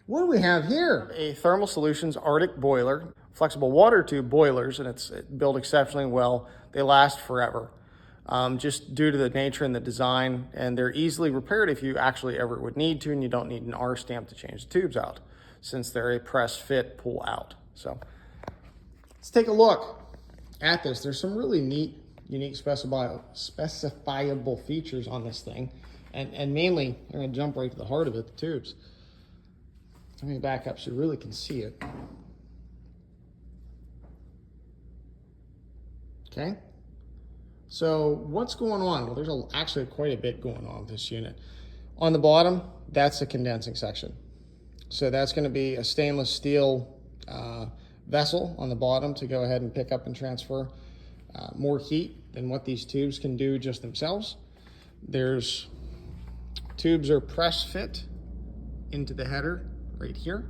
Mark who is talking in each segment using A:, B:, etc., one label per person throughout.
A: What do we have here? A Thermal Solutions Arctic boiler, flexible water tube boilers, and it's built exceptionally well. They last forever, just due to the nature and the design, and they're easily repaired if you actually ever would need to, and you don't need an R stamp to change the tubes out, since they're a press fit pull out. So let's take a look at this. There's some really neat, unique specifiable features on this thing, and mainly I'm going to jump right to the heart of it, the tubes. Let me back up so you really can see it. Okay, so what's going on? Well, there's actually quite a bit going on with this unit. On the bottom, that's the condensing section. So that's going to be a stainless steel vessel on the bottom to go ahead and pick up and transfer more heat than what these tubes can do just themselves. Tubes are press fit into the header right here.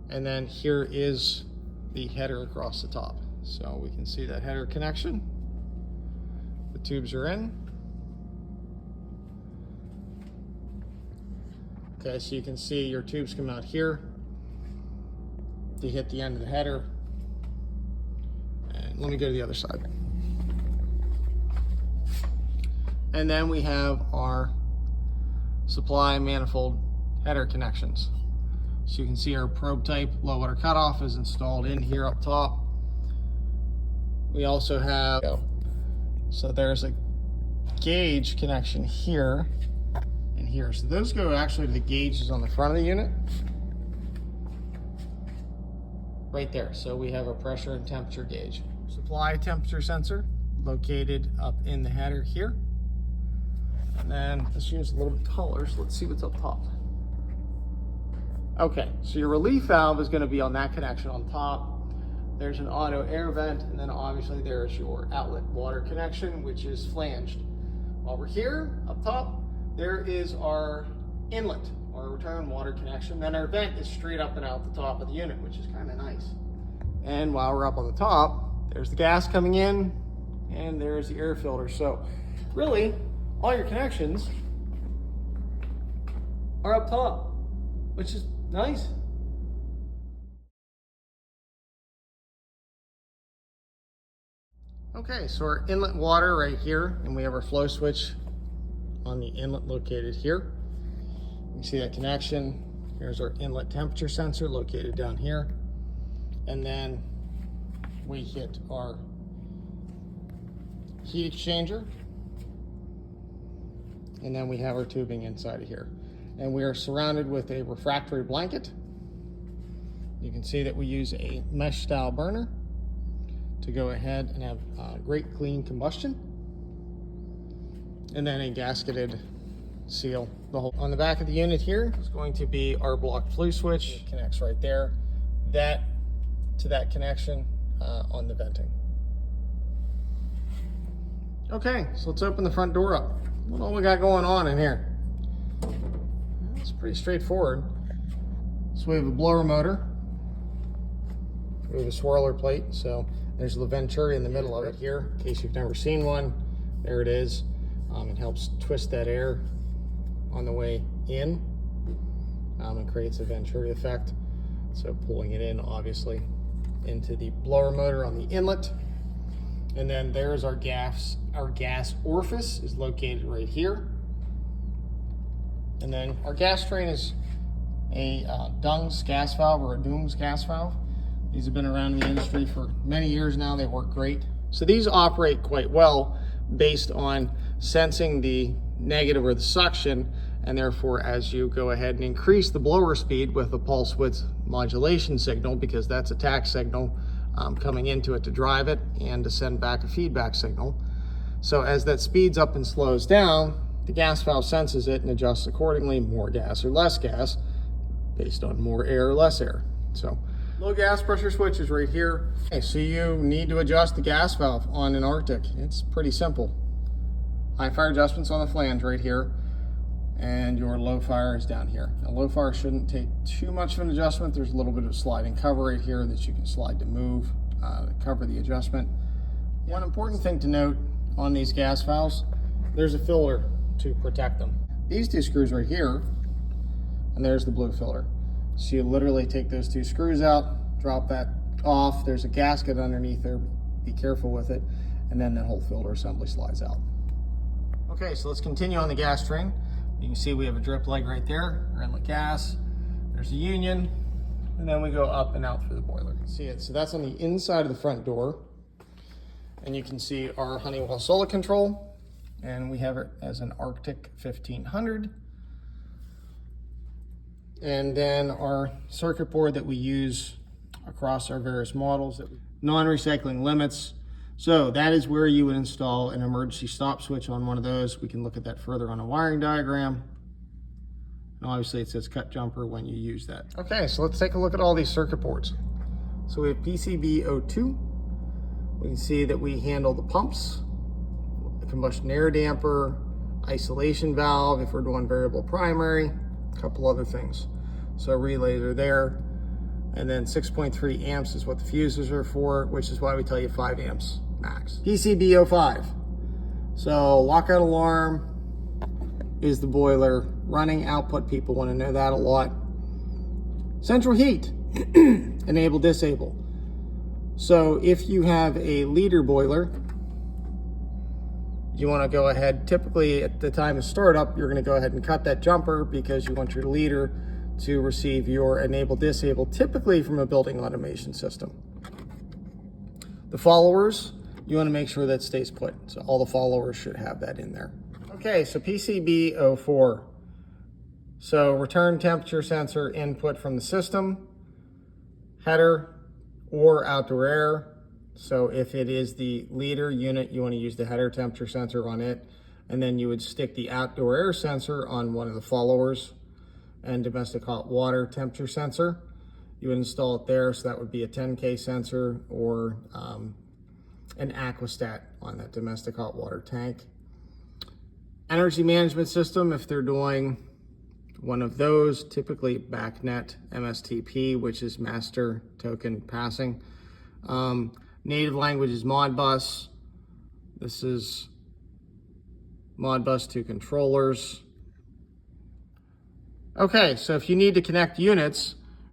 A: And then here is the header across the top. So we can see that header connection. The tubes are in. Okay, so you can see your tubes come out here. They hit the end of the header. And let me go to the other side. And then we have our supply manifold header connections. So you can see our probe type low water cutoff is installed in here up top. We also have, so there's a gauge connection here and here. So those go actually to the gauges on the front of the unit. Right there. So we have a pressure and temperature gauge. Supply temperature sensor located up in the header here. And then this unit's a little bit taller, so let's see what's up top. Okay, so your relief valve is going to be on that connection on top. There's an auto air vent, and then obviously there's your outlet water connection, which is flanged. While we're here, up top, there is our inlet, or return water connection. Then our vent is straight up and out the top of the unit, which is kind of nice. And while we're up on the top, there's the gas coming in, and there's the air filter. So really, all your connections are up top, which is nice. Okay, so our inlet water right here, and we have our flow switch on the inlet located here. You can see that connection. Here's our inlet temperature sensor located down here. And then we hit our heat exchanger. And then we have our tubing inside of here. And we are surrounded with a refractory blanket. You can see that we use a mesh style burner to go ahead and have great clean combustion. And then a gasketed seal. On the back of the unit here is going to be our blocked flue switch. It connects right there. That to that connection on the venting. Okay, so let's open the front door up. What all we got going on in here? It's pretty straightforward. So we have a blower motor. We have a swirler plate. So there's the venturi in the middle of it here. In case you've never seen one, there it is. It helps twist that air on the way in and creates a venturi effect. So pulling it in, obviously, into the blower motor on the inlet. And then there's our gas orifice is located right here. And then our gas train is a Dungs gas valve or a Dooms gas valve. These have been around in the industry for many years now. They work great. So these operate quite well based on sensing the negative or the suction, and therefore as you go ahead and increase the blower speed with a pulse width modulation signal, because that's a tach signal coming into it to drive it and to send back a feedback signal. So as that speeds up and slows down, the gas valve senses it and adjusts accordingly, more gas or less gas, based on more air or less air. So low gas pressure switch is right here. Okay, so you need to adjust the gas valve on an Arctic. It's pretty simple. High fire adjustments on the flange right here, and your low fire is down here. Now low fire shouldn't take too much of an adjustment. There's a little bit of sliding cover right here that you can slide to move, to cover the adjustment. One important thing to note on these gas valves, there's a filler to protect them. These two screws right here and there's the blue filter. So you literally take those two screws out, drop that off. There's a gasket underneath there. Be careful with it. And then that whole filter assembly slides out. Okay, so let's continue on the gas train. You can see we have a drip leg right there, our inlet gas. There's a union, and then we go up and out through the boiler. See it? So that's on the inside of the front door. And you can see our Honeywell Solar Control, and we have it as an Arctic 1500. And then our circuit board that we use across our various models, non-recycling limits. So that is where you would install an emergency stop switch on one of those. We can look at that further on a wiring diagram. And obviously it says cut jumper when you use that. Okay, so let's take a look at all these circuit boards. So we have PCB02. We can see that we handle the pumps, the combustion air damper, isolation valve if we're doing variable primary, a couple other things. So relays are there. And then 6.3 amps is what the fuses are for, which is why we tell you 5 amps max. PCB05. So lockout alarm is the boiler. Running output, people want to know that a lot. Central heat, enable, disable. So if you have a liter boiler, you want to go ahead, typically at the time of startup, you're going to go ahead and cut that jumper because you want your liter to receive your enable, disable, typically from a building automation system. The followers, you want to make sure that stays put. So all the followers should have that in there. Okay, so PCB04. So return temperature sensor input from the system, header or outdoor air. So if it is the liter unit, you want to use the header temperature sensor on it. And then you would stick the outdoor air sensor on one of the followers, and domestic hot water temperature sensor. You would install it there, so that would be a 10K sensor or an Aquastat on that domestic hot water tank. Energy management system, if they're doing one of those, typically BACnet MSTP, which is master token passing. Native language is Modbus. This is Modbus to controllers. Okay, so if you need to connect units,